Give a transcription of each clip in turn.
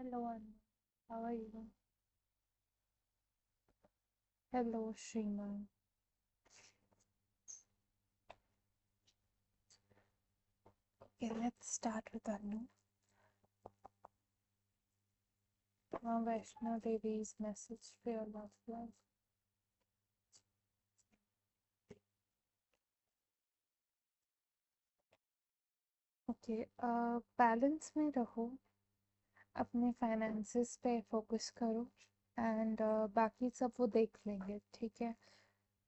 Hello, Anu. How are you? Hello, Shreeman. Okay, let's start with Anu. Vaishno Devi's message for your love life. Okay, balance में रहो, अपने finances पे focus करो and बाकी सब वो देख लेंगे, ठीक है?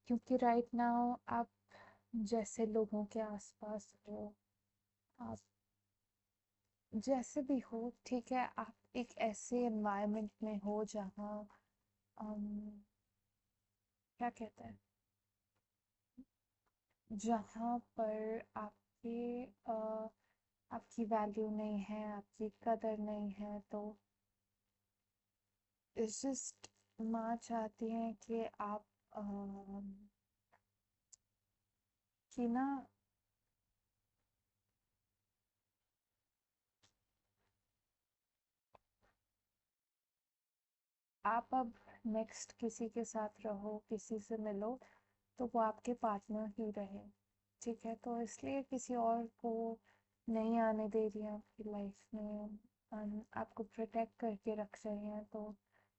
क्योंकि राइट नाउ आप जैसे लोगों के आसपास हो, आप जैसे भी हो, ठीक है, आप एक ऐसे एनवायरनमेंट में हो जहाँ क्या कहते हैं, जहाँ पर आपकी वैल्यू नहीं है, आपकी कदर नहीं है, तो इट्स जस्ट माँ चाहती हैं कि आप कि ना आप अब नेक्स्ट किसी के साथ रहो, किसी से मिलो, तो वो आपके पार्टनर ही रहे, ठीक है? तो इसलिए किसी और को नहीं आने दे रही हैं आपकी लाइफ में, आपको प्रोटेक्ट करके रख रही हैं, तो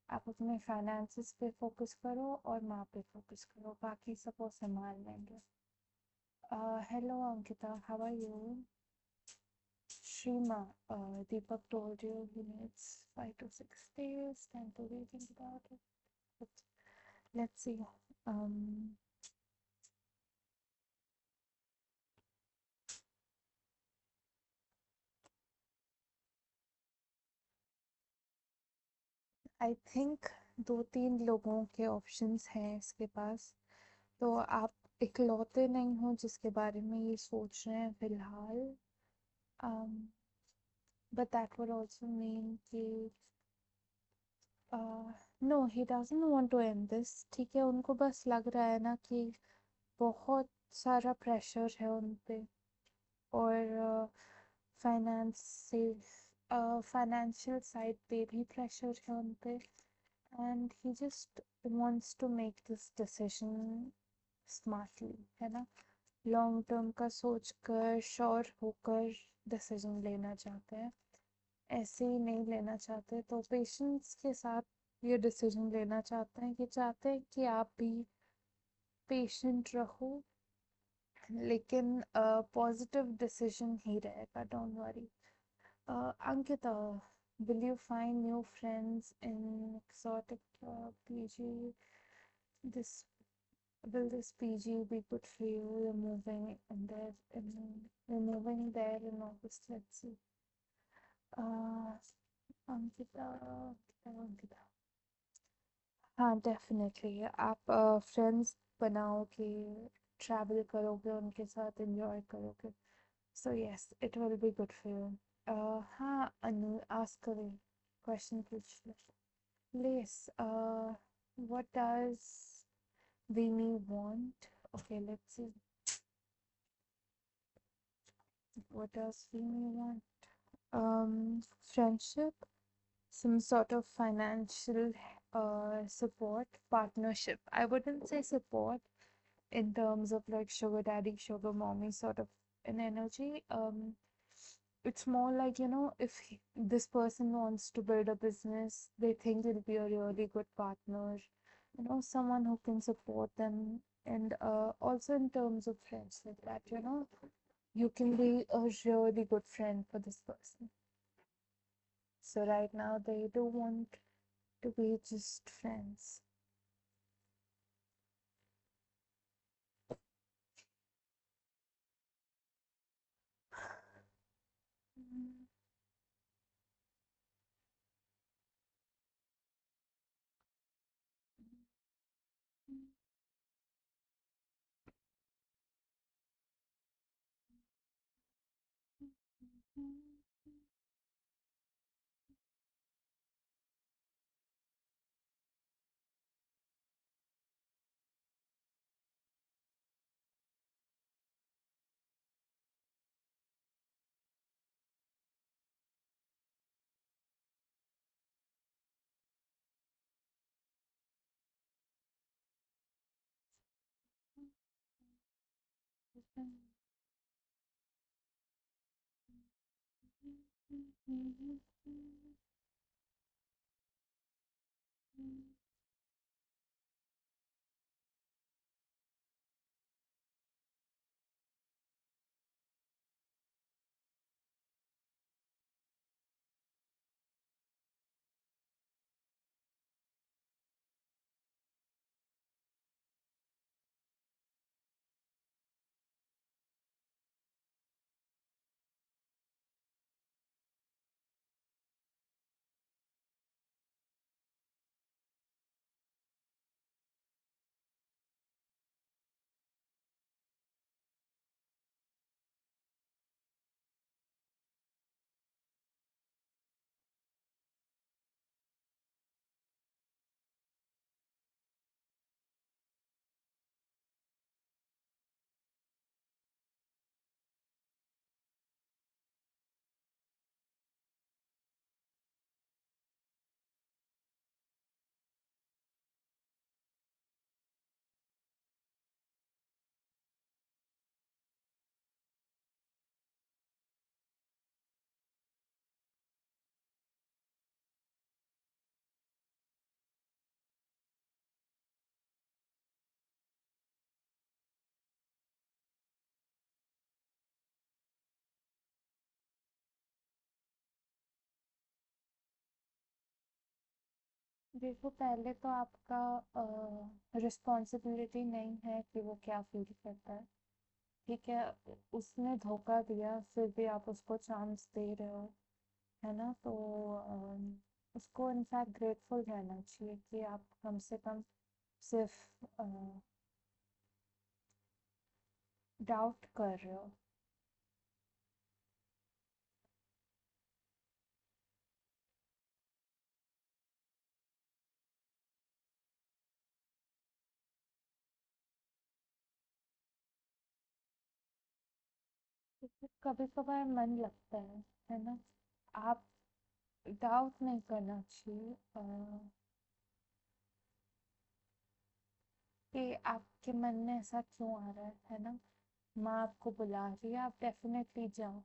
आप अपने फाइनेंसेस पे फोकस करो और माँ पे फोकस करो, बाकी सब वो संभाल लेंगे। Hello Ankita, how are you? Shrima, Deepak told you he needs 5 to 6 days, time to think about it. But let's see. Um, I think 2-3 लोगों के ऑप्शंस हैं इसके पास, तो आप इकलौते नहीं हो जिसके बारे में ये सोच रहे हैं फिलहाल। um, but that would also mean कि no he doesn't want to end this, ठीक है? उनको बस लग रहा है ना कि बहुत सारा प्रेशर है उन पे, और फाइनेंस से फाइनेंशियल साइड पे भी प्रेशर है उन पे, and he just wants to make this decision smartly, है ना? लॉन्ग टर्म का सोच कर, श्योर होकर डिसीजन लेना चाहते हैं, ऐसे ही नहीं लेना चाहते, तो पेशेंस के साथ ये डिसीजन लेना चाहते हैं कि आप भी पेशेंट रहो, लेकिन पॉजिटिव डिसीजन ही रहेगा, don't worry. Ankita, will you find new friends in exotic PG? This will this PG be good for you? You're moving in there in you're moving there in August, let's see. uh, Ankita, Ankita, हाँ definitely आप friends बनाओगे, travel करोगे, उनके साथ enjoy करोगे, so yes it will be good for you. हाँ Anu, ask करें, question पूछ ले please. What does Weemee want? Okay let's see, what does Weemee want? Friendship, some sort of financial support, partnership. I wouldn't say support in terms of like sugar daddy, sugar mommy sort of an energy. It's more like, if this person wants to build a business, they think it'll be a really good partner, someone who can support them. And also in terms of friendship, that, you can be a really good friend for this person. So right now they do want to be just friends. हम्म। देखो, पहले तो आपका responsibility नहीं है कि वो क्या feel करता है। ठीक है, उसने धोखा दिया फिर भी आप उसको चांस दे रहे हो, है ना? तो उसको इनफैक्ट ग्रेटफुल रहना चाहिए कि आप कम से कम सिर्फ डाउट कर रहे हो। कभी कभार मन लगता है ना? आप डाउट नहीं करना चाहिए कि आपके मन में ऐसा क्यों आ रहा है ना? माँ आपको बुला रही है, आप डेफिनेटली जाओ।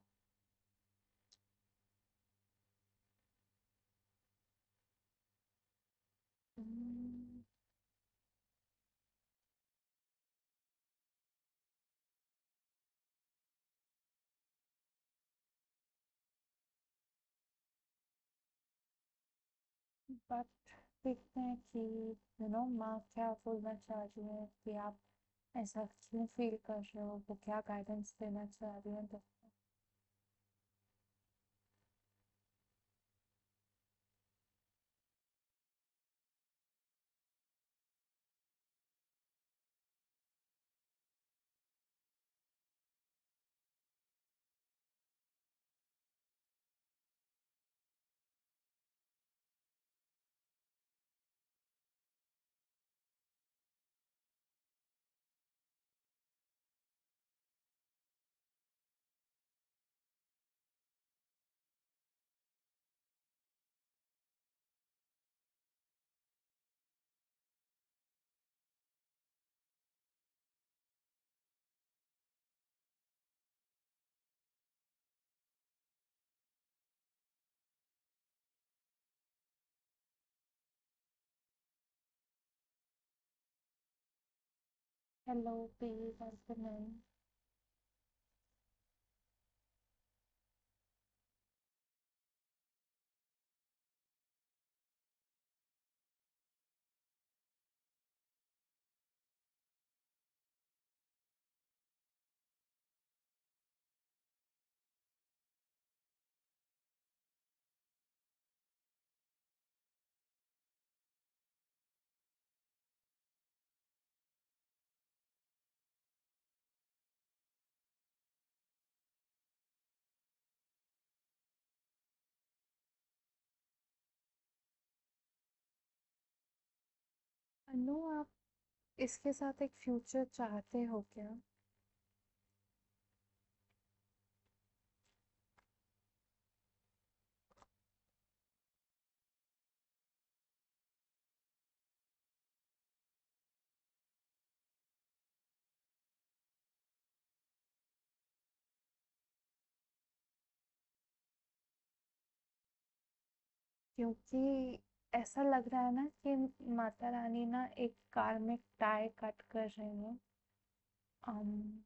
बट देखते हैं कि माँ क्या बोलना चाह रही है, कि आप ऐसा क्यों फील कर रहे हो, वो क्या गाइडेंस देना चाह रही है। तो हेलो प्लीज आफ्टरनून। अनु, आप इसके साथ एक फ्यूचर चाहते हो क्या? क्योंकि ऐसा लग रहा है ना कि माता रानी ना एक कार्मिक टाई कट कर रही है। अम,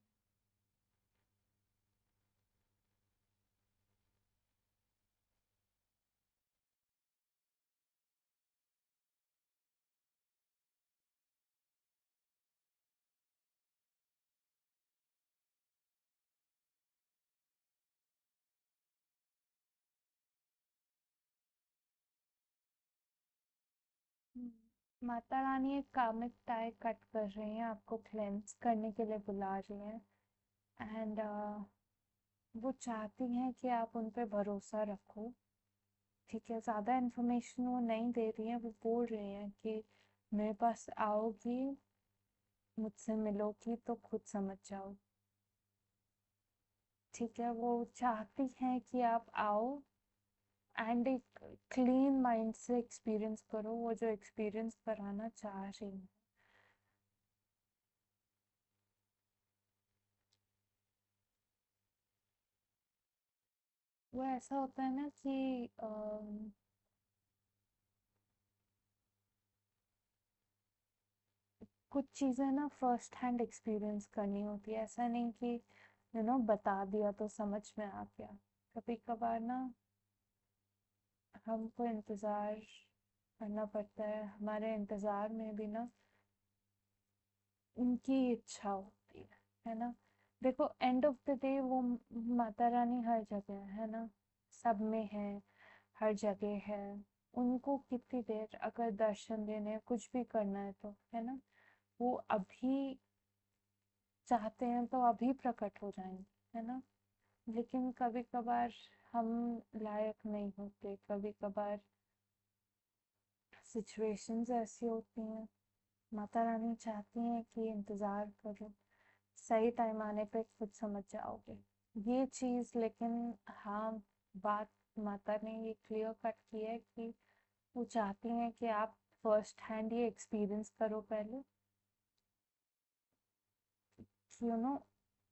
माता रानी एक कार्मिक टाई कट कर रही है, आपको क्लेंस करने के लिए बुला रही है। एंड वो चाहती हैं कि आप उन पे भरोसा रखो। ठीक है, ज़्यादा इन्फॉर्मेशन वो नहीं दे रही है, वो बोल रही हैं कि मेरे पास आओगी, मुझसे मिलोगी तो खुद समझ जाओ। ठीक है, वो चाहती हैं कि आप आओ एंड एक क्लीन माइंड से एक्सपीरियंस करो वो जो एक्सपीरियंस कराना चाह रही हैं। वो ऐसा होता है ना कि कुछ चीज़ें ना फर्स्ट हैंड एक्सपीरियंस करनी होती है, ऐसा नहीं कि बता दिया तो समझ में आ गया। कभी कभार ना हमको इंतज़ार करना पड़ता है, हमारे इंतज़ार में भी ना उनकी इच्छा होती है ना। देखो एंड ऑफ द डे वो माता रानी हर जगह है ना, सब में है, हर जगह है। उनको कितनी देर अगर दर्शन देने हैं, कुछ भी करना है तो है ना, वो अभी चाहते हैं तो अभी प्रकट हो जाएंगे, है ना। लेकिन कभी कभार हम लायक नहीं होते, कभी कभार सिचुएशंस ऐसी होती हैं। माता रानी चाहती हैं कि इंतज़ार करो, सही टाइम आने पे खुद समझ जाओगे ये चीज़। लेकिन हाँ, बात माता ने ये क्लियर कट की है कि वो चाहती हैं कि आप फर्स्ट हैंड ये एक्सपीरियंस करो पहले, कि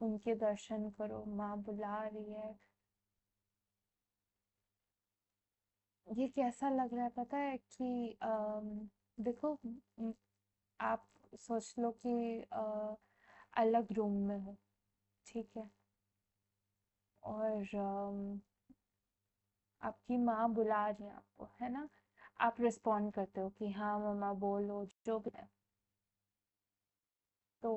उनके दर्शन करो, माँ बुला रही है। ये कैसा लग रहा है पता है कि देखो, आप सोच लो कि अलग रूम में हो, ठीक है, और आपकी माँ बुला रही है आपको, है ना। आप रिस्पॉन्ड करते हो कि हाँ मम्मा बोलो जो भी है। तो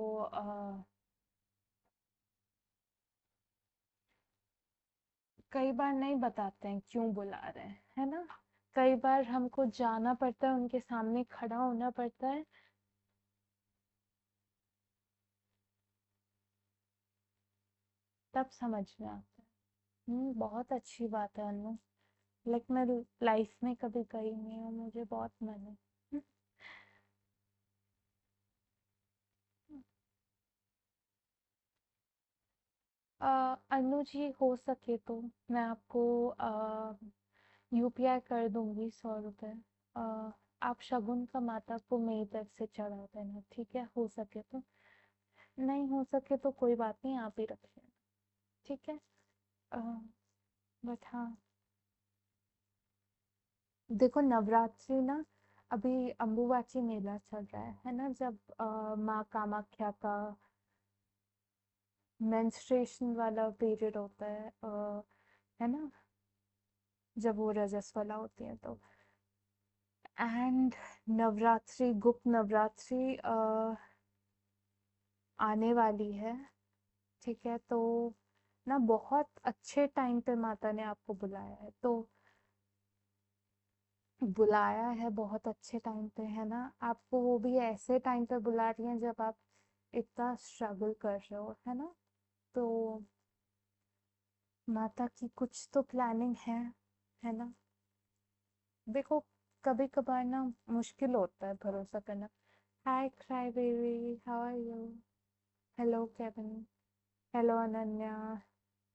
कई बार नहीं बताते हैं क्यों बुला रहे हैं, है ना। कई बार हमको जाना पड़ता है, उनके सामने खड़ा होना पड़ता है, तब समझ में आता है। बहुत अच्छी बात है अनु। लाइक मैं लाइफ में कभी गई नहीं हूँ, मुझे बहुत मन है। अनु जी, हो सके तो मैं आपको यूपीआई कर दूंगी 100 रुपये। आप शगुन का माता को मेरी तरफ से चढ़ा देना, ठीक है, हो सके तो। नहीं हो सके तो कोई बात नहीं, आप ही रख लेना, ठीक है। बट हाँ, देखो नवरात्रि ना, अभी अम्बुबाची मेला चल रहा है ना, जब माँ कामाख्या का मेंस्ट्रुएशन वाला पीरियड होता है, है ना, जब वो रजस वाला होती है तो। एंड नवरात्रि, गुप्त नवरात्रि आने वाली है, ठीक है। तो ना बहुत अच्छे टाइम पे माता ने आपको बुलाया है, तो बुलाया है बहुत अच्छे टाइम पे, है ना। आपको वो भी ऐसे टाइम पे बुला रही हैं जब आप इतना स्ट्रगल कर रहे हो, है ना। तो माता की कुछ तो प्लानिंग है ना। देखो कभी कभार ना मुश्किल होता है भरोसा करना। Hi cry baby, how are you. Hello Kevin. Hello Ananya.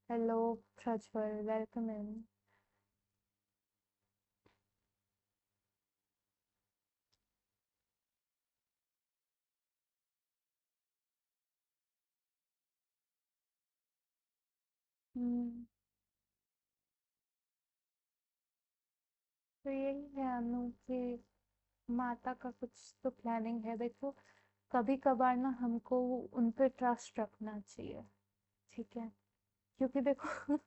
Hello Prajwal, welcome in. तो यही है अनु कि माता का कुछ तो प्लानिंग है। देखो कभी कभार ना हमको उन पे ट्रस्ट रखना चाहिए, ठीक है? क्योंकि देखो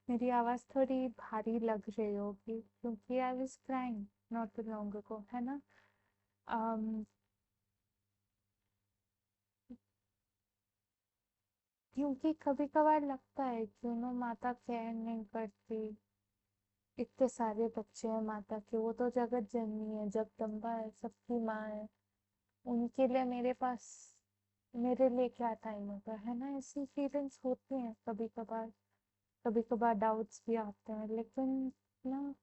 मेरी आवाज थोड़ी भारी लग रही होगी क्योंकि I was crying not long ago, है ना? um, क्योंकि कभी कभार लगता है कि नो माता केयर नहीं करती, इतने सारे बच्चे हैं माता के, वो तो जगत जननी है, जगदम्बा है, सबकी माँ है, उनके लिए मेरे पास, मेरे लिए क्या टाइम होगा, है ना? ऐसी फीलिंग्स होती हैं कभी कभार। कभी कभार डाउट्स भी आते हैं, लेकिन ना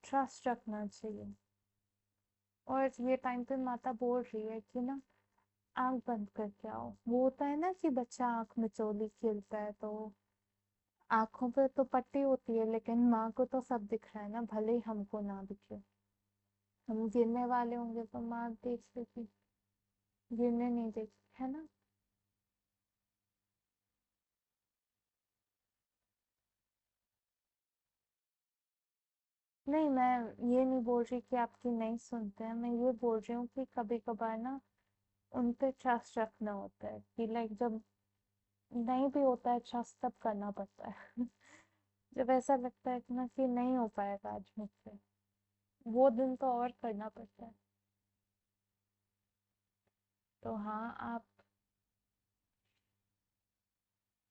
ट्रस्ट रखना चाहिए। और ये टाइम पे माता बोल रही है कि ना आंख बंद करके आओ। वो होता है ना कि बच्चा आंख मिचोली खेलता है तो आंखों पे तो पट्टी होती है, लेकिन माँ को तो सब दिख रहा है ना, भले ही हमको ना दिखे। हम गिरने वाले होंगे तो माँ देख लेगी, गिरने नहीं देगी, है ना? नहीं, मैं ये नहीं बोल रही कि आपकी नहीं सुनते हैं, मैं ये बोल रही हूँ कि कभी कभार ना उन पे ट्रस्ट रखना होता है कि लाइक जब नहीं भी होता है ट्रस्ट तब करना पड़ता है जब ऐसा लगता है कि ना कि नहीं हो पाएगा आज मुझसे, वो दिन तो और करना पड़ता है। तो हाँ,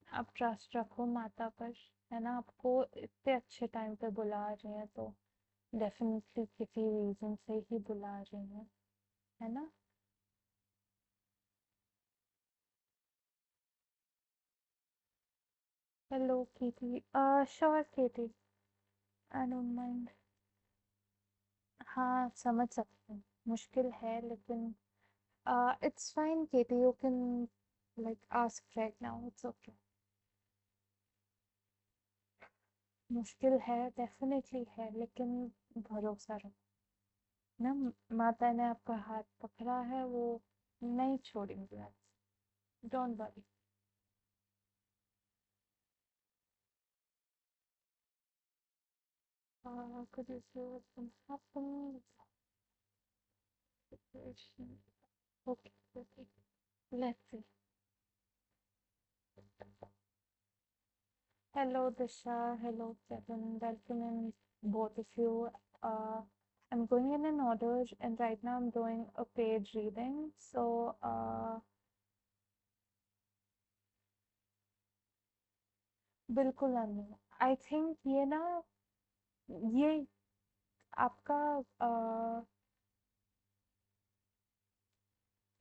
आप ट्रस्ट रखो माता पर, है ना? आपको इतने अच्छे टाइम पे बुला रही हैं तो डेफिनेटली किसी रीजन से ही बुला रही हैं, है ना? Hello Kitty, sure Kitty, I don't mind. हाँ समझ सकते हैं, मुश्किल है लेकिन it's fine Kitty, you can like ask right now, it's okay. मुश्किल है, डेफिनेटली है, लेकिन भरोसा रखो ना, माता ने आपका हाथ पकड़ा है, वो नहीं छोड़ेंगे आप, don't worry. could you say what's happened? Situation. Okay, okay. Let's see. Hello, Disha. Hello, Kevin. Welcome in, both of you. Uh, I'm going in an order, and right now I'm doing a paid reading. So, बिल्कुल अनु, I think ये ना, ये आपका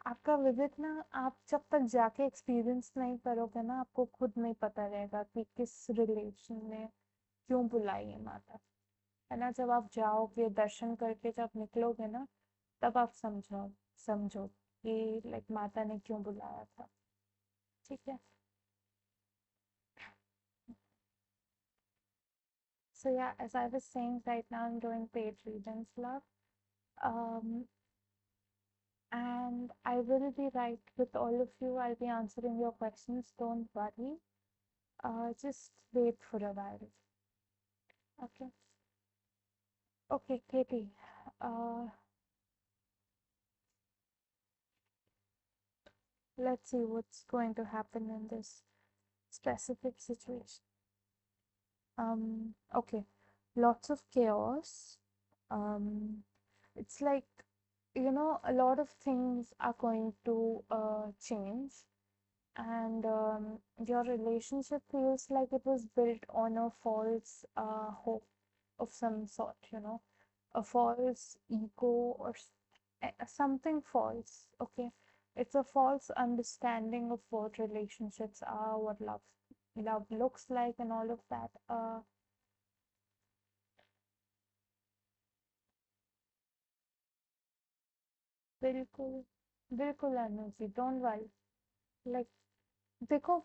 आपका visit ना, आप जब तक जाके एक्सपीरियंस नहीं करोगे ना, आपको खुद नहीं पता रहेगा कि किस रिलेशन में क्यों बुलाई है माता, है ना? जब आप जाओगे दर्शन करके जब निकलोगे ना, तब आप समझो कि लाइक माता ने क्यों बुलाया था, ठीक है? So yeah, as I was saying, right now I'm doing paid readings, love. Um, and I will be right with all of you. I'll be answering your questions. Don't worry. Just wait for a while. Okay. Okay, Katie. Uh, let's see what's going to happen in this specific situation. Okay. Lots of chaos. Um, it's like, a lot of things are going to change, and your relationship feels like it was built on a false hope of some sort, a false ego or something false, okay? It's a false understanding of what relationships are, what love looks like, and all of that. बिल्कुल, बिल्कुल Anuji, don't worry. Like देखो,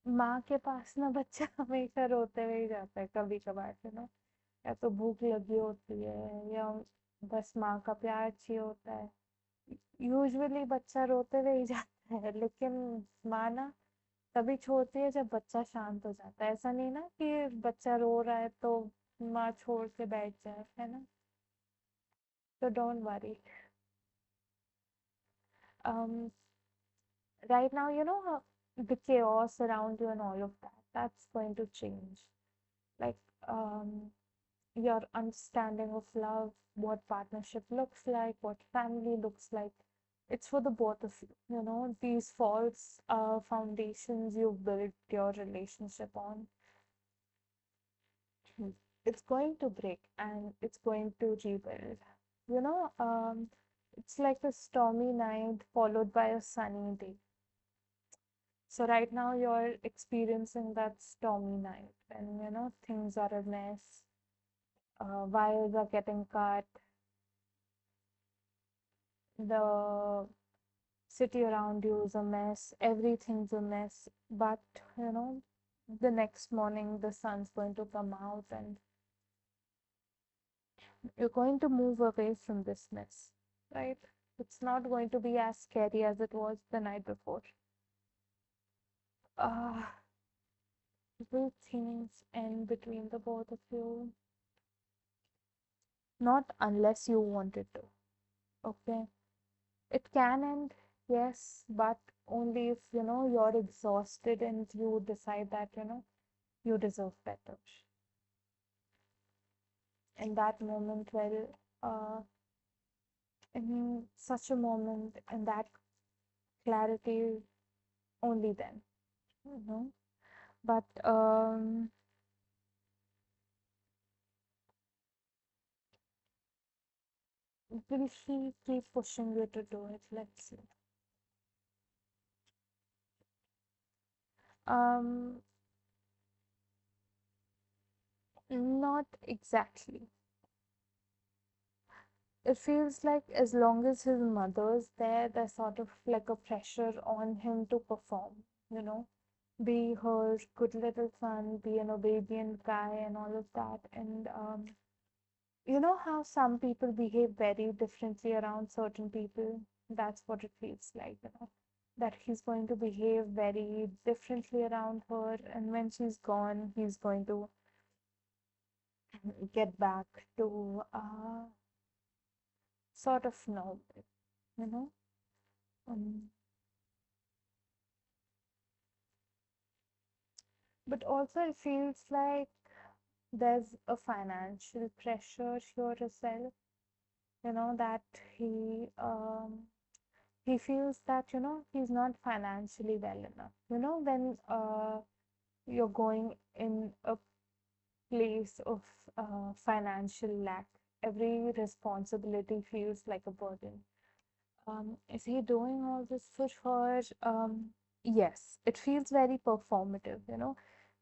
माँ के पास ना बच्चा हमेशा रोते हुए ही जाता है कभी कभार से ना, या तो भूख लगी होती है या बस माँ का प्यार चाहिए होता है। यूजुअली बच्चा रोते हुए ही जाता है, लेकिन माँ ना तभी छोड़ती है जब बच्चा शांत हो जाता है। ऐसा नहीं ना कि बच्चा रो रहा है तो माँ छोड़ के बैठ जाए, है ना। तो don't worry. um right now, the chaos around you and all of that, that's going to change. Like, your understanding of love, what partnership looks like, what family looks like, it's for the both of you. These false foundations you've built your relationship on, it's going to break and it's going to rebuild. You know, it's like a stormy night followed by a sunny day. So right now you're experiencing that stormy night, and things are a mess. Wires are getting cut. The city around you is a mess. Everything's a mess. But you know, the next morning the sun's going to come out, and you're going to move away from this mess, right? It's not going to be as scary as it was the night before. Uh, will things end between the both of you? Not unless you want it to. Okay. It can end, yes, but only if you're exhausted and you decide that you deserve better. In that moment, well, in such a moment, in that clarity, only then, you know. But will he keep pushing you to do it? Let's see. Um, Not exactly. It feels like as long as his mother's there, there's sort of like a pressure on him to perform, you know, be her good little son, be an obedient guy, and all of that. And you know how some people behave very differently around certain people? That's what it feels like, that he's going to behave very differently around her, and when she's gone, he's going to get back to sort of normal, you know. Um, but also, it feels like there's a financial pressure here as well, that he he feels that he's not financially well enough. When you're going in a place of financial lack, every responsibility feels like a burden. Is he doing all this for her? Yes, it feels very performative,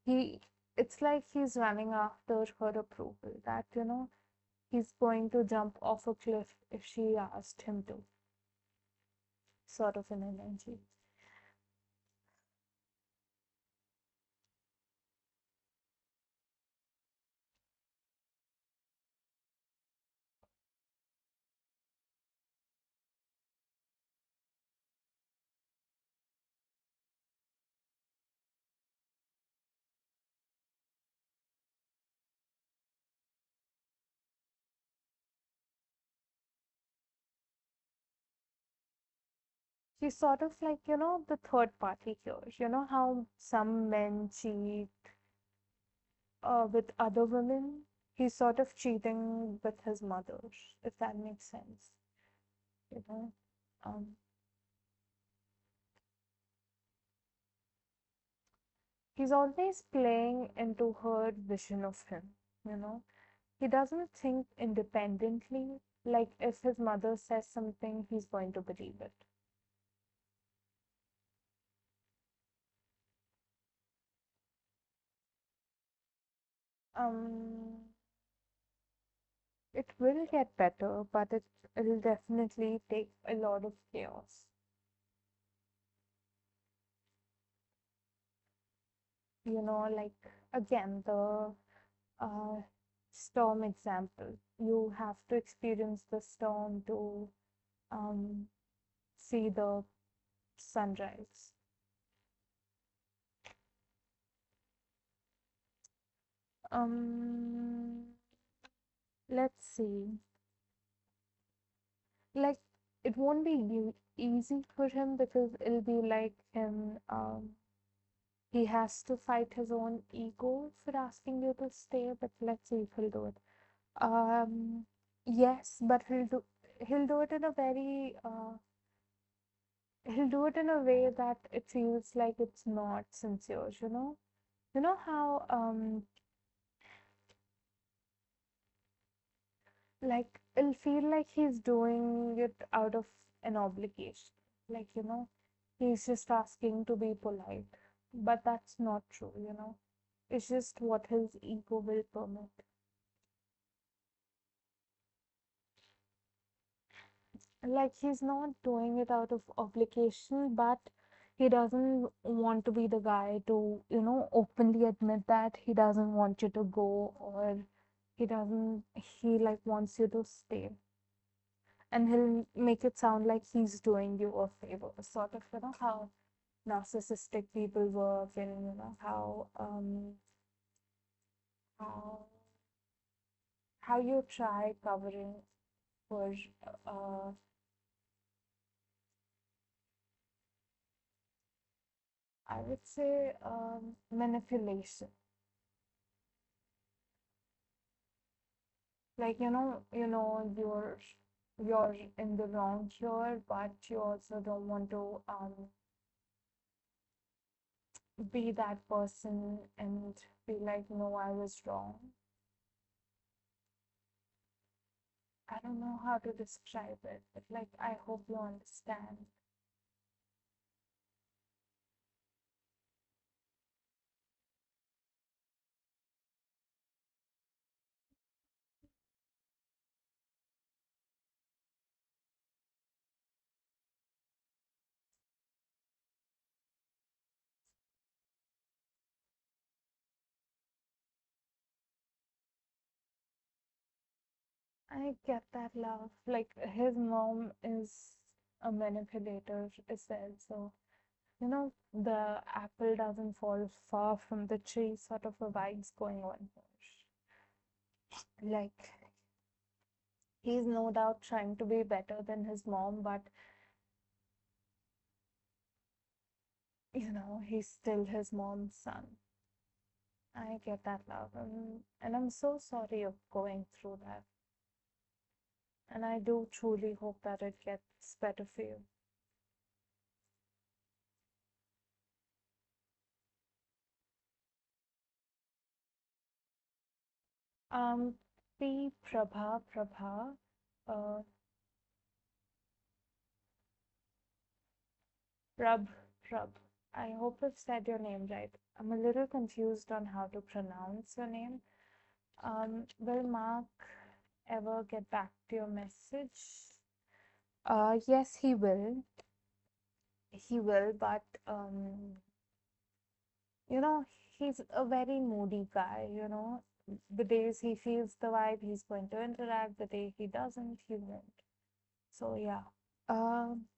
he it's like he's running after her approval, that he's going to jump off a cliff if she asked him to, sort of an energy. She's sort of like, the third party here. You know how some men cheat with other women? He's sort of cheating with his mother, if that makes sense. You know, um, he's always playing into her vision of him, you know. He doesn't think independently, like if his mother says something, he's going to believe it. Um, it will get better, but it'll definitely take a lot of chaos. Like again, the uh, storm example. You have to experience the storm to um, see the sunrise. Um, let's see. Like, it won't be easy for him because it'll be like him. He has to fight his own ego for asking you to stay. But let's see if he'll do it. Yes, but he'll do it in a very he'll do it in a way that it feels like it's not sincere. You know how like it'll feel like he's doing it out of an obligation. Like, he's just asking to be polite. But that's not true. It's just what his ego will permit. Like, he's not doing it out of obligation, but he doesn't want to be the guy to, openly admit that he doesn't want you to go, or he like wants you to stay. And he'll make it sound like he's doing you a favor, sort of, how narcissistic people work, and how how you try covering for uh I would say manipulation. Like, you're in the wrong here, but you also don't want to be that person and be like, no, I was wrong. I don't know how to describe it, but like, I hope you understand. I get that, love. Like, his mom is a manipulator as well, so the apple doesn't fall far from the tree, sort of a vibes going on here. Like, he's no doubt trying to be better than his mom, but he's still his mom's son. I get that, love. And I'm so sorry of going through that. And I do truly hope that it gets better for you. Um, P. Prabha, uh, Prab, Prab. I hope I've said your name right. I'm a little confused on how to pronounce your name. Will Mark ever get back to your message? Yes, he will. He will, but you know, he's a very moody guy. The days he feels the vibe, he's going to interact. The day he doesn't, he won't. So yeah. Um,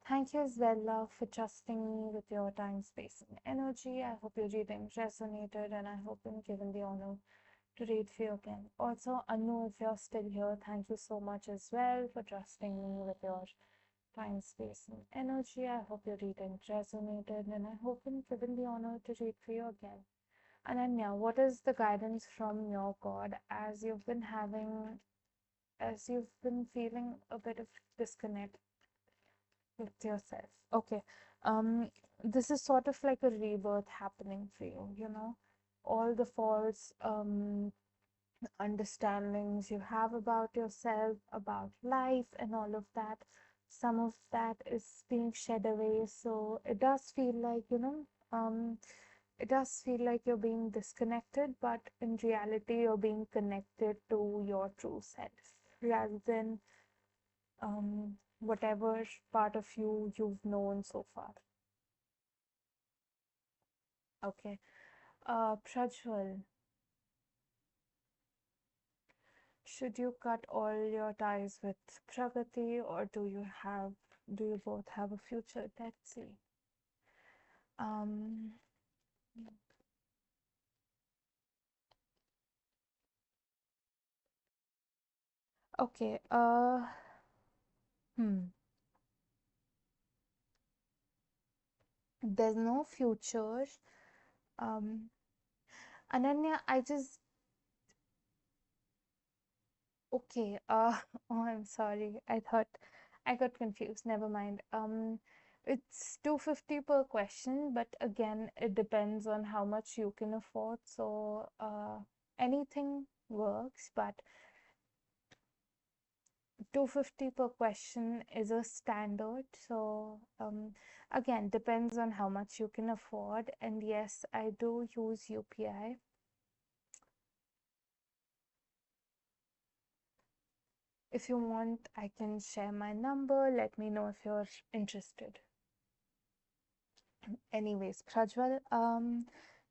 Thank you as well, love, for trusting me with your time, space, and energy. I hope your reading resonated, and I hope I'm given the honor to read for you again. Also, Anu, if you're still here, thank you so much as well for trusting me with your time, space, and energy. I hope your reading resonated, and I hope I'm given the honor to read for you again. Ananya, what is the guidance from your God as you've been feeling a bit of disconnect with yourself? Okay. This is sort of like a rebirth happening for you. All the false understandings you have about yourself, about life, and all of that. Some of that is being shed away. So it does feel like, it does feel like you're being disconnected, but in reality, you're being connected to your true self rather than whatever part of you've known so far. Okay. Prajwal, should you cut all your ties with Pragati, or do you both have a future? Let's see. Um, Okay. Hmm. There's no future. Um, Ananya, I just okay. Oh, I'm sorry. I thought I got confused. Never mind. It's 250 per question, but again, it depends on how much you can afford. So, anything works, but 250 per question is a standard. So, again, depends on how much you can afford. And yes, I do use UPI. If you want, I can share my number. Let me know if you're interested. Anyways, Prajwal,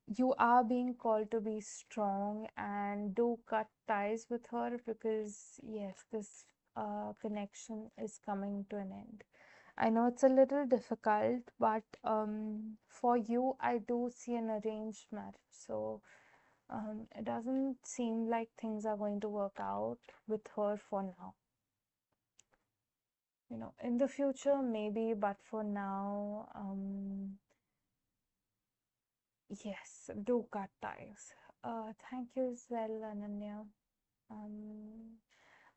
you are being called to be strong and do cut ties with her because, yes, this connection is coming to an end. I know it's a little difficult, but for you, I do see an arranged marriage. So it doesn't seem like things are going to work out with her for now. You know, in the future, maybe, but for now, yes, do cut ties. Thank you as well, Ananya. Um,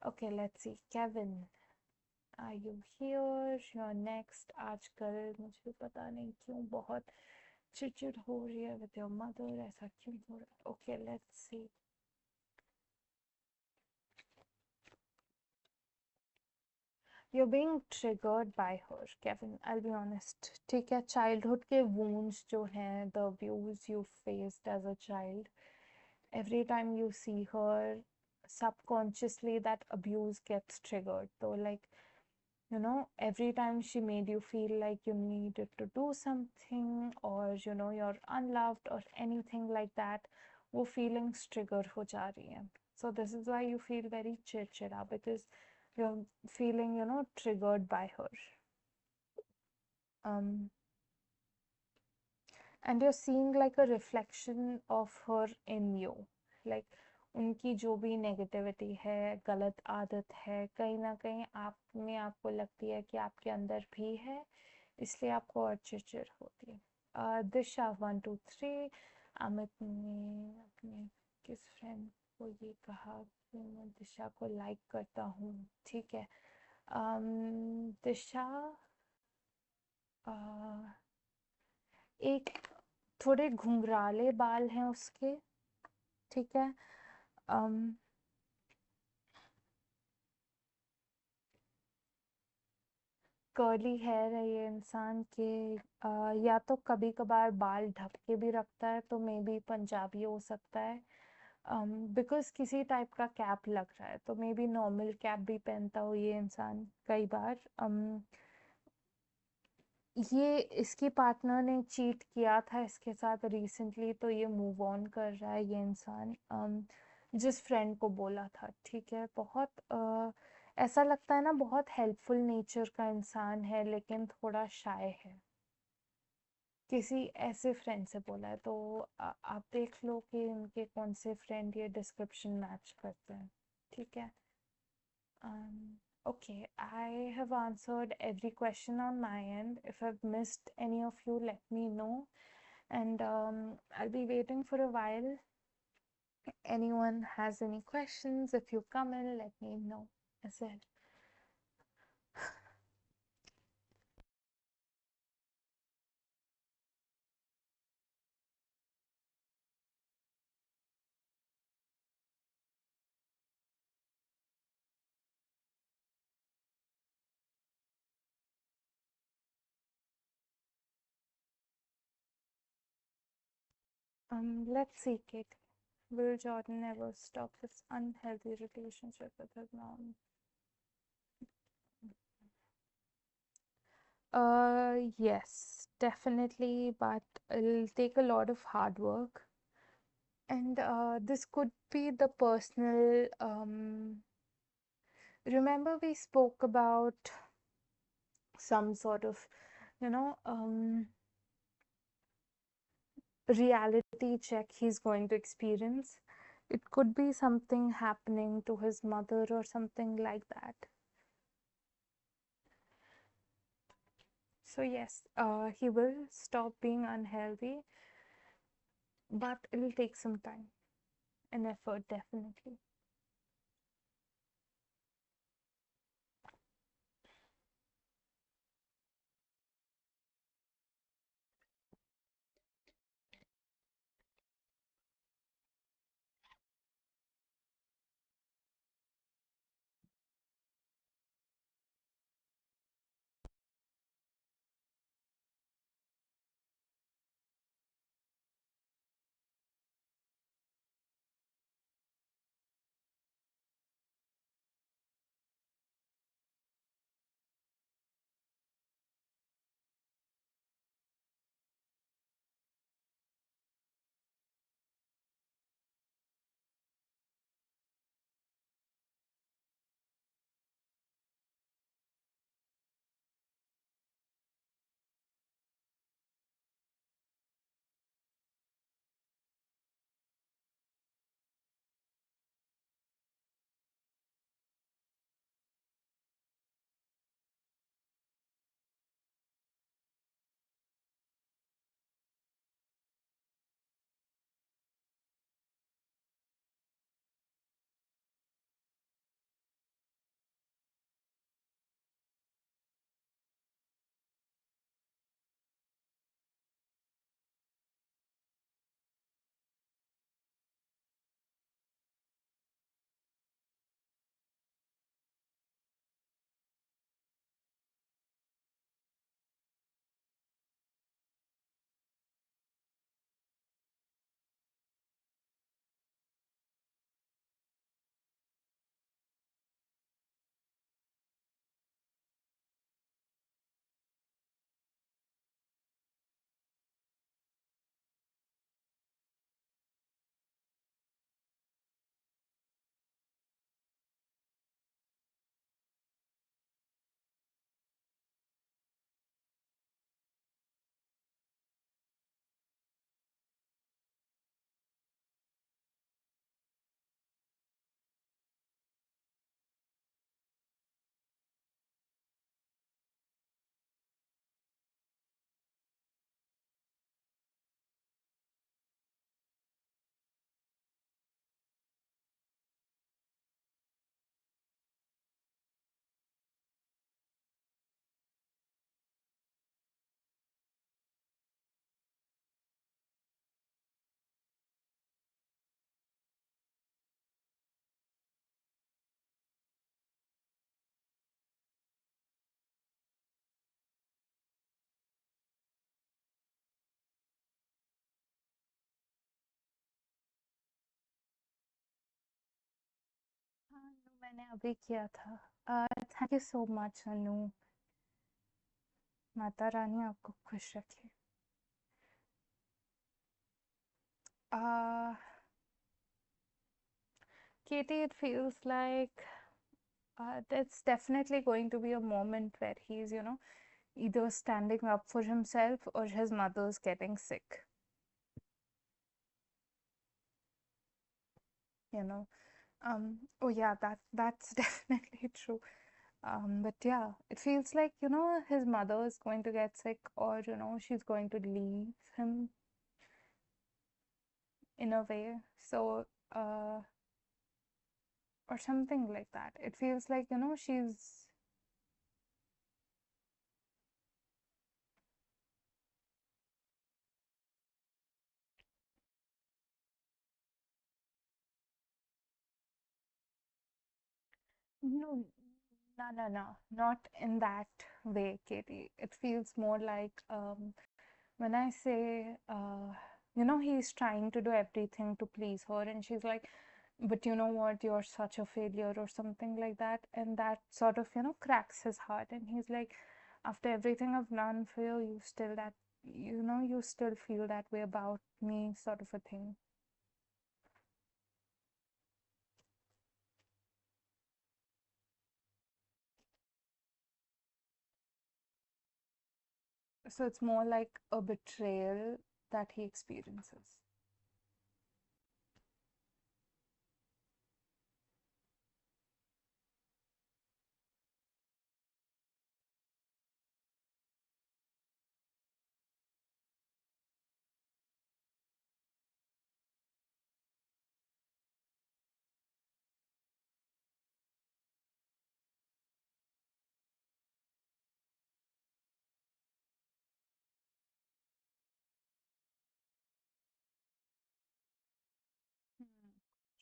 okay, let's see. Kevin, are you here? You're next. आजकल मुझे पता नहीं क्यों बहुत चिड़चिड़ हो रही है with your mother. ऐसा क्यों हो रहा है? Okay, let's see. You're being triggered by her, Kevin. I'll be honest. ठीक है, childhood के wounds जो हैं, the abuse you faced as a child, every time you see her, subconsciously that abuse gets triggered. So, like, you know, every time she made you feel like you needed to do something, or you know, you're unloved or anything like that, वो feelings trigger हो जा रही हैं. So this is why you feel very चिड़चिड़ा, because you're feeling, you know, triggered by her. Um, and you're seeing like a reflection of her in you. Like, उनकी जो भी negativity है, गलत आदत है, कहीं ना कहीं आप में आपको लगती है कि आपके अंदर भी है, इसलिए आपको और चिड़चिड़ होती है. दिशा 1 2 3. अमित ने अपने किस फ्रेंड को ये कहा कि मैं दिशा को लाइक करता हूँ? ठीक है. दिशा, एक थोड़े घुंघराले बाल हैं उसके, ठीक है. कर्ली हेयर है ये इंसान के. या तो कभी कभार बाल ढक के भी रखता है, तो मे बी पंजाबी हो सकता है. बिकॉज किसी टाइप का कैप लग रहा है, तो मे बी नॉर्मल कैप भी पहनता हो ये इंसान कई बार. ये इसकी पार्टनर ने चीट किया था इसके साथ रिसेंटली, तो ये मूव ऑन कर रहा है ये इंसान. जिस फ्रेंड को बोला था, ठीक है, बहुत ऐसा लगता है ना, बहुत हेल्पफुल नेचर का इंसान है, लेकिन थोड़ा शाय है. किसी ऐसे फ्रेंड से बोला है, तो आप देख लो कि उनके कौन से फ्रेंड ये डिस्क्रिप्शन मैच करते हैं, ठीक है. Okay, I have answered every question on my end. If I've missed any of you, let me know. And I'll be waiting for a while. Anyone has any questions, if you come in, let me know as well. Let's see, Kate. Will Jordan ever stop this unhealthy relationship with his mom? Yes, definitely, but it'll take a lot of hard work. And this could be the personal. Remember, we spoke about some sort of, you know, reality check he's going to experience. It could be something happening to his mother or something like that. So yes, he will stop being unhealthy, but it'll take some time and effort, definitely. हाँ अनु, मैंने अभी किया था। Thank you so much अनु। माता रानी आपको खुश रखे। uh, Katie, it feels like that's definitely going to be a moment where he's, either standing up for himself or his mother's getting sick. You know, oh yeah, that's definitely true. But yeah, it feels like, his mother is going to get sick, or, she's going to leave him in a way. So, or something like that. It feels like, she's. No, no, no, no, not in that way, Katie. It feels more like, when I say, he's trying to do everything to please her, and she's like, but you know what, you're such a failure, or something like that. And that sort of, cracks his heart. And he's like, after everything I've done for you, you still feel that way about me, sort of a thing. So it's more like a betrayal that he experiences.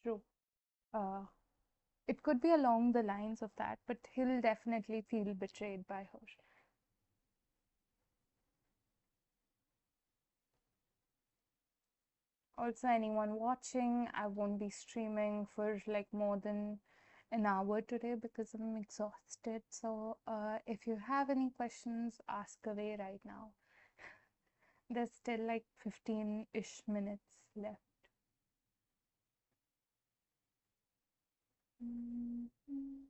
True. Uh, it could be along the lines of that, but he'll definitely feel betrayed by her. Also, anyone watching, I won't be streaming for like more than an hour today because I'm exhausted. So, if you have any questions, ask away right now. There's still like 15-ish minutes left. Mhm.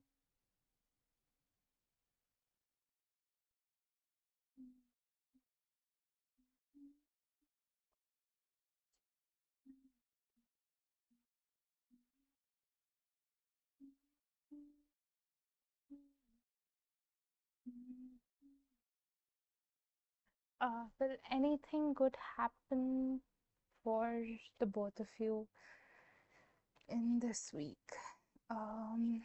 Will anything good happen for the both of you in this week? Um,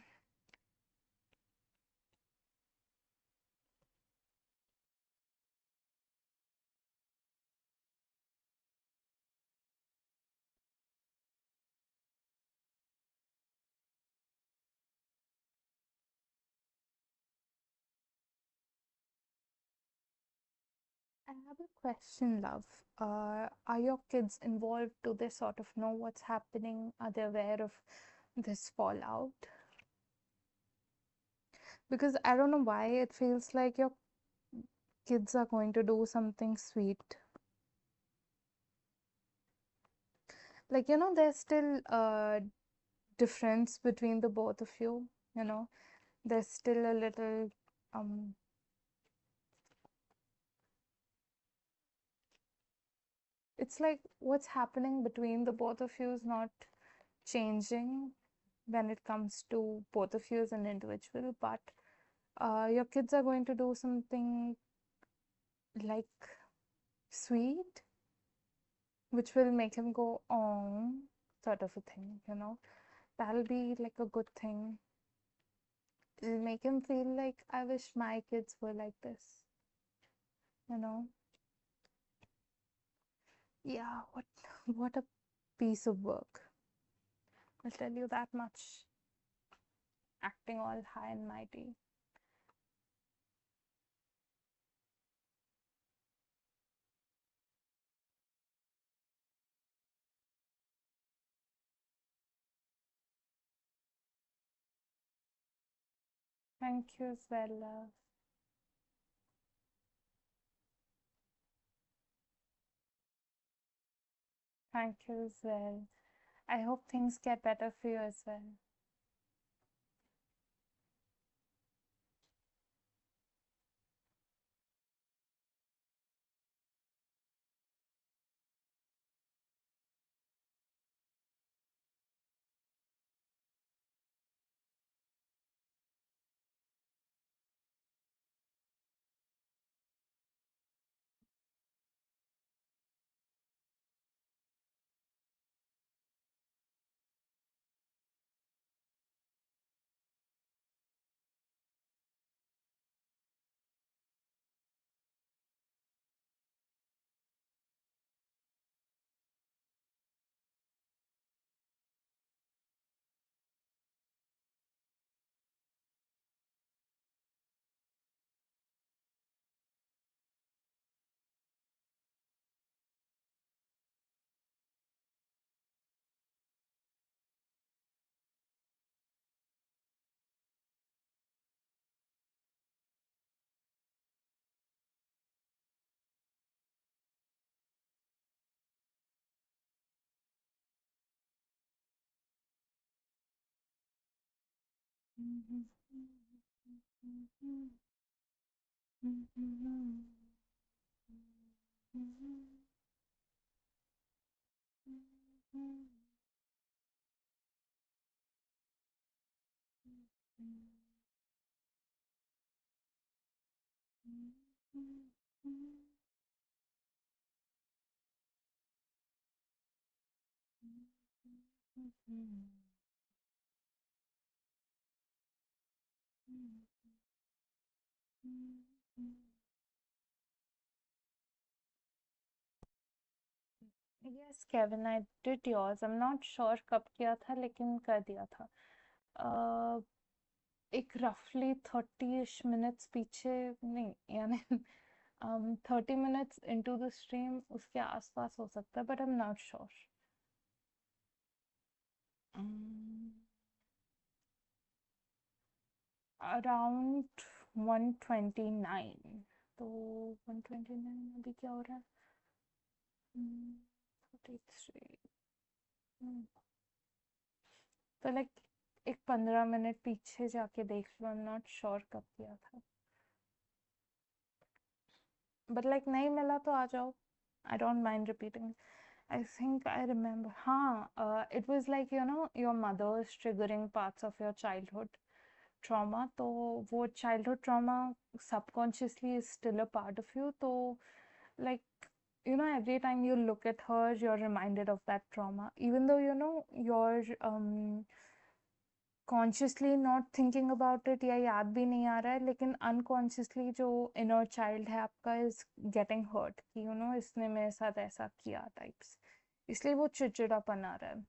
I have a question, love. Are your kids involved? Do they sort of know what's happening? Are they aware of this fallout? Because I don't know why it feels like your kids are going to do something sweet. Like, there's still a difference between the both of you, there's still a little, um, it's like what's happening between the both of you is not changing when it comes to both of you as an individual, but your kids are going to do something like sweet, which will make him go, oh, sort of a thing. That'll be like a good thing. It'll make him feel like, I wish my kids were like this, you know? Yeah, what a piece of work. I'll tell you that much. Acting all high and mighty. Thank you as well, love. Thank you as well. I hope things get better for you as well. Yeah, Yes, Kevin, I did yours. I'm not sure कब किया था लेकिन कर दिया था. uh, एक roughly 30-ish minutes पीछे नहीं यानी 30 minutes into the stream उसके आसपास हो सकता है but I'm not sure. um, Around 129. तो 129 अभी क्या हो रहा है? 43. तो लाइक एक 15 मिनट पीछे जाके देख लो. आई एम नॉट श्योर कब किया था बट लाइक नहीं मिला तो आ जाओ. आई don't mind repeating. I think I remember. It was like, your mother's triggering parts of your childhood trauma. तो वो childhood trauma subconsciously is still a part of you. तो like, every time you look at her, you're reminded of that trauma. Even though, you're consciously not thinking about it या याद भी नहीं आ रहा है लेकिन अनकॉन्शियसली जो इनर चाइल्ड है आपका इज गेटिंग हर्ट कि इसने मेरे साथ ऐसा किया टाइप्स. इसलिए वो चिड़चिड़ापन आ रहा है.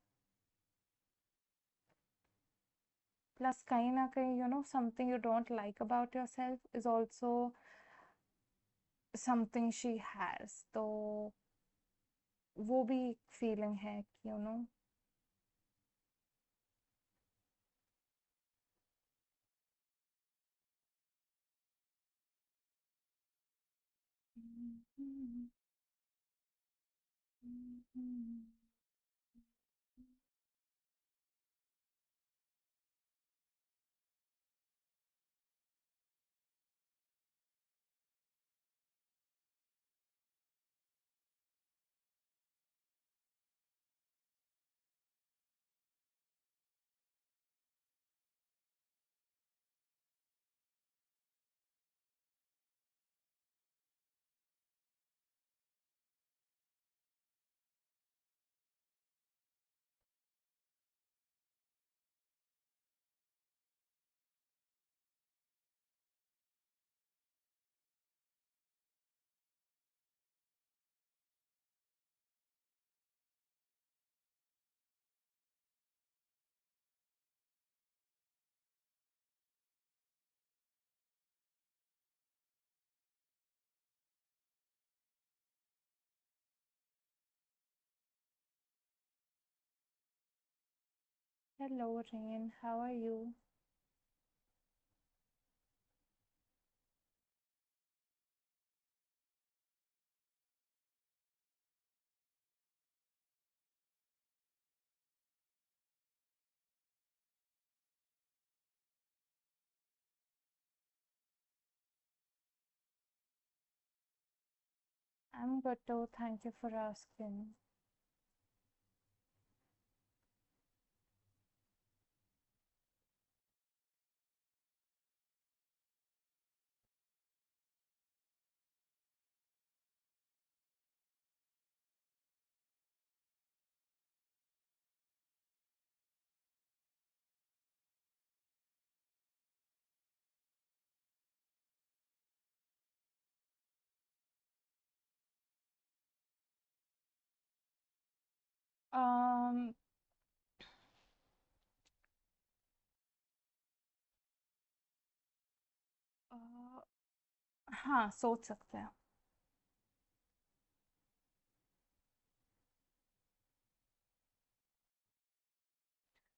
प्लस कहीं ना कहीं something you don't like about your self is also something she has. तो वो भी एक फीलिंग है कि Hello, Rain. How are you? I'm good too. Thank you for asking. Um, हाँ सोच सकते हैं.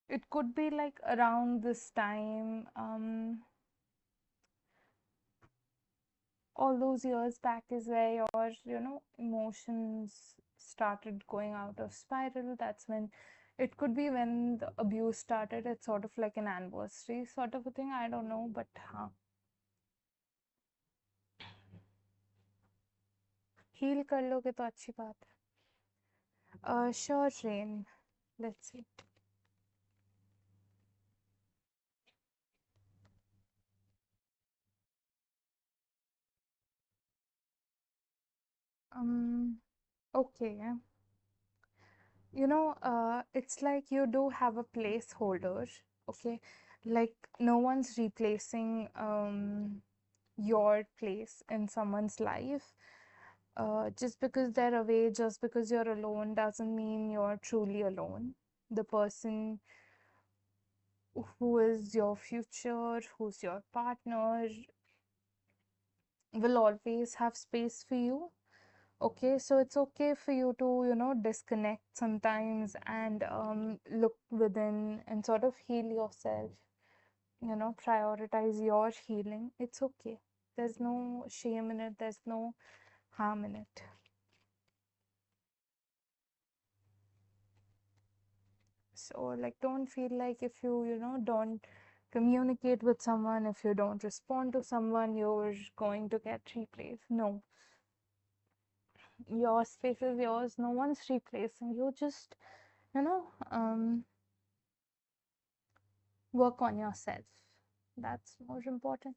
It could be like around this time, all those years back is where your, emotions started going out of spiral. That's when it could be when the abuse started. It's sort of like an anniversary sort of a thing. I don't know, but heal कर लोगे तो अच्छी बात है. Sure, Rain. Let's see. Okay. It's like you do have a placeholder, okay? Like no one's replacing your place in someone's life, Just because they're away, just because you're alone, doesn't mean you're truly alone. The person who is your future, who's your partner, will always have space for you. Okay, so it's okay for you to, disconnect sometimes and look within and sort of heal yourself, prioritize your healing. It's okay. There's no shame in it, there's no harm in it. So, like, don't feel like if you, don't communicate with someone, if you don't respond to someone, you're going to get replaced. No, your space is yours, no one's replacing you. Just, you know, work on yourself. That's more important.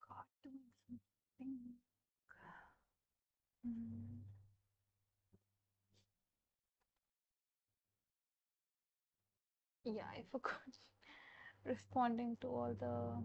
God, doing something. Mm. Yeah, I forgot responding to all the.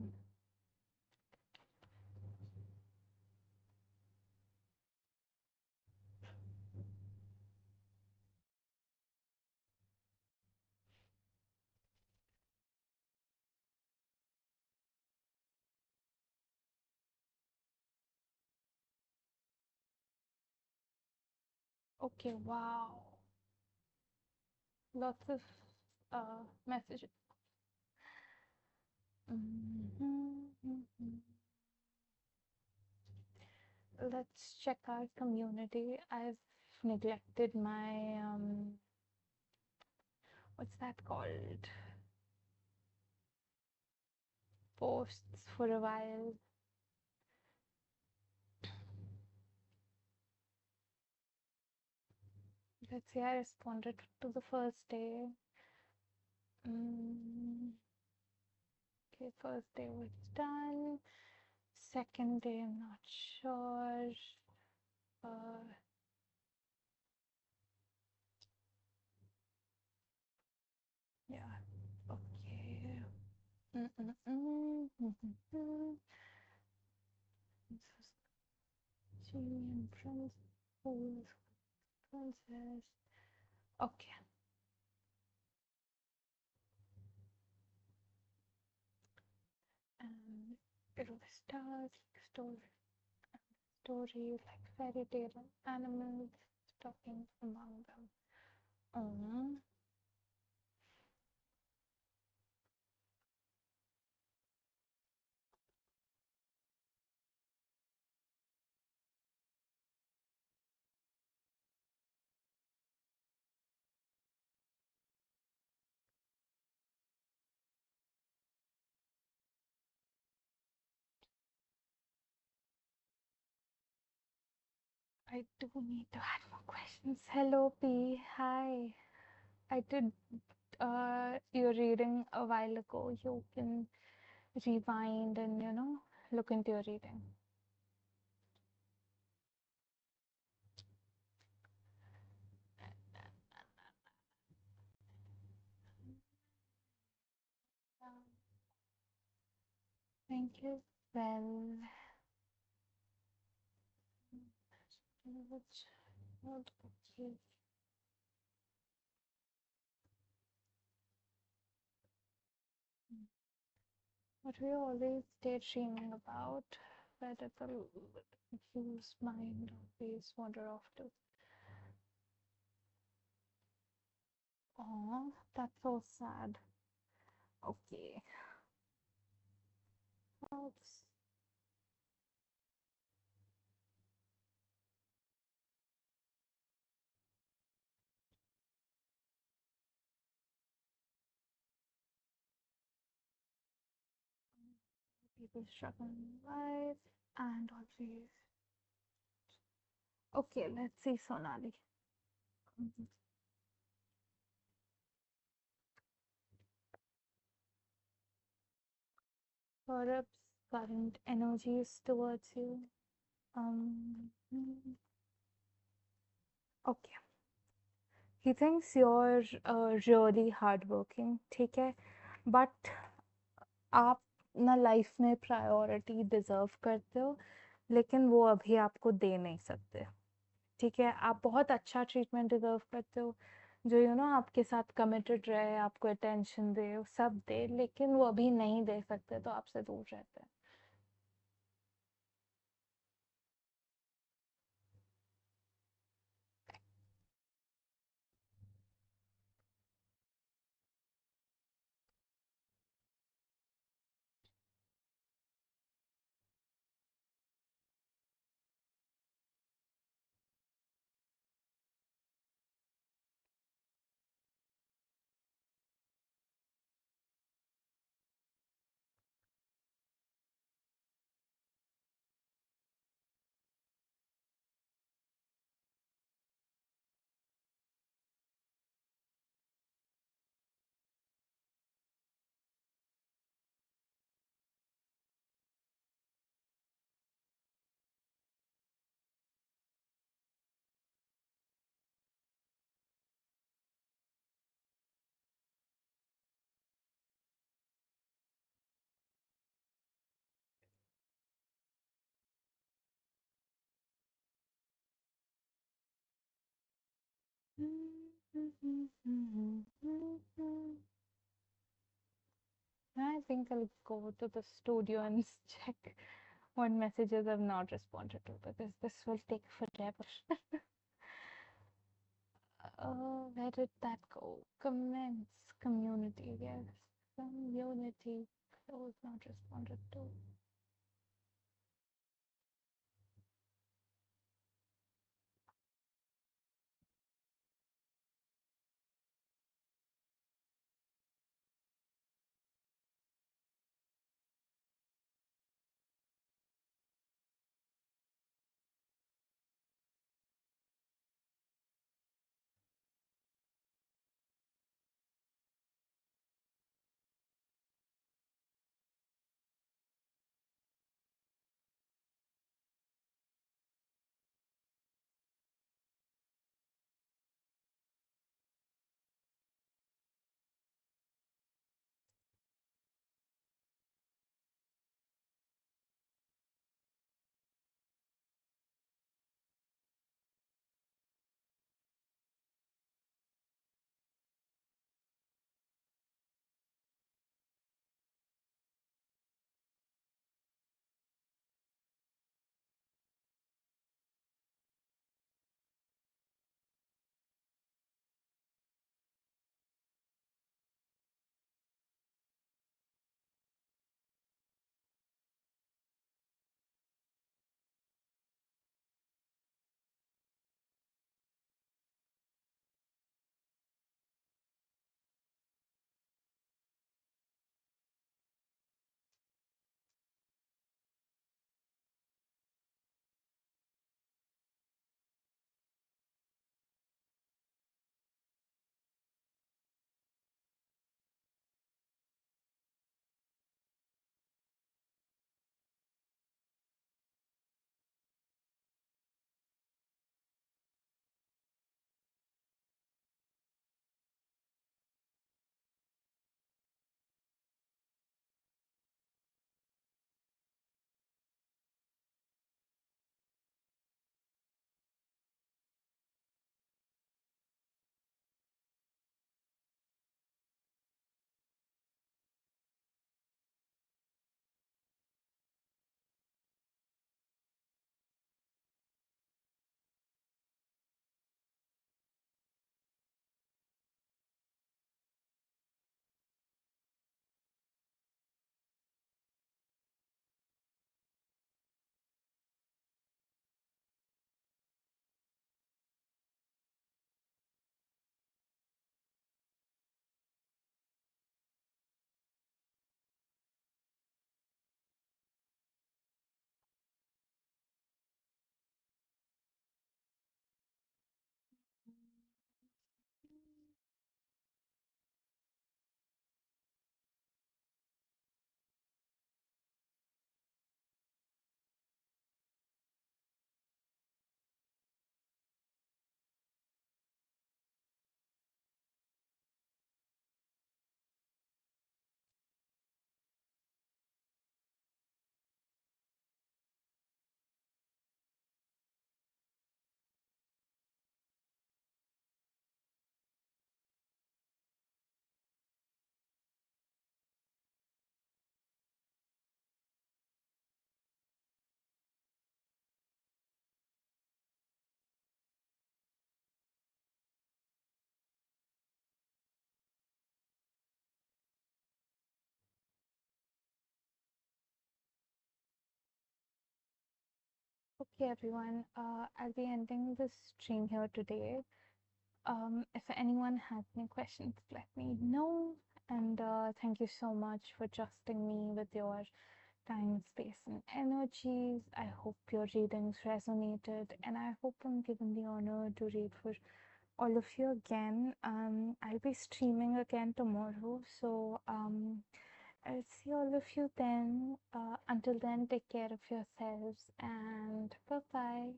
Okay, wow. Lots of messages. Mhm. Let's check our community. I've neglected my what's that called? Posts for a while. Let's see, I responded to the first day. Okay, first day was done. Second day, I'm not sure. Uh, yeah, okay. This is Temperance, Fool, Princess. Okay. And it was stars, stories like fairy tale and animals talking among them. Um, I do need to add more questions. Hello, P. Hi. I did your reading a while ago. You can rewind and, look into your reading. Thank you. Well, okay. What we always daydreaming about, where did the confused mind always wander off to? Oh, that's so sad. Okay. Oops. People struggling in life and always. Okay, let's see Sonali. Saurabh's current energies towards you. Okay. He thinks you're really hardworking, ठीक है? But आप ना life में priority deserve करते हो, लेकिन वो अभी आपको दे नहीं सकते, ठीक है? आप बहुत अच्छा ट्रीटमेंट डिजर्व करते हो, जो आपके साथ कमिटेड रहे, आपको अटेंशन दे, सब दे, लेकिन वो अभी नहीं दे सकते, तो आपसे दूर रहते हैं. I think I'll go to the studio and check what messages I've not responded to, because this will take forever. Where did that go? Comments, community, yes. Community, close, not responded to. Okay, everyone, I'll be ending this stream here today. If anyone has any questions, let me know. And thank you so much for trusting me with your time, space, and energies. I hope your readings resonated, and I hope I'm given the honor to read for all of you again. I'll be streaming again tomorrow, so I'll see all of you then. Until then, take care of yourselves and bye bye.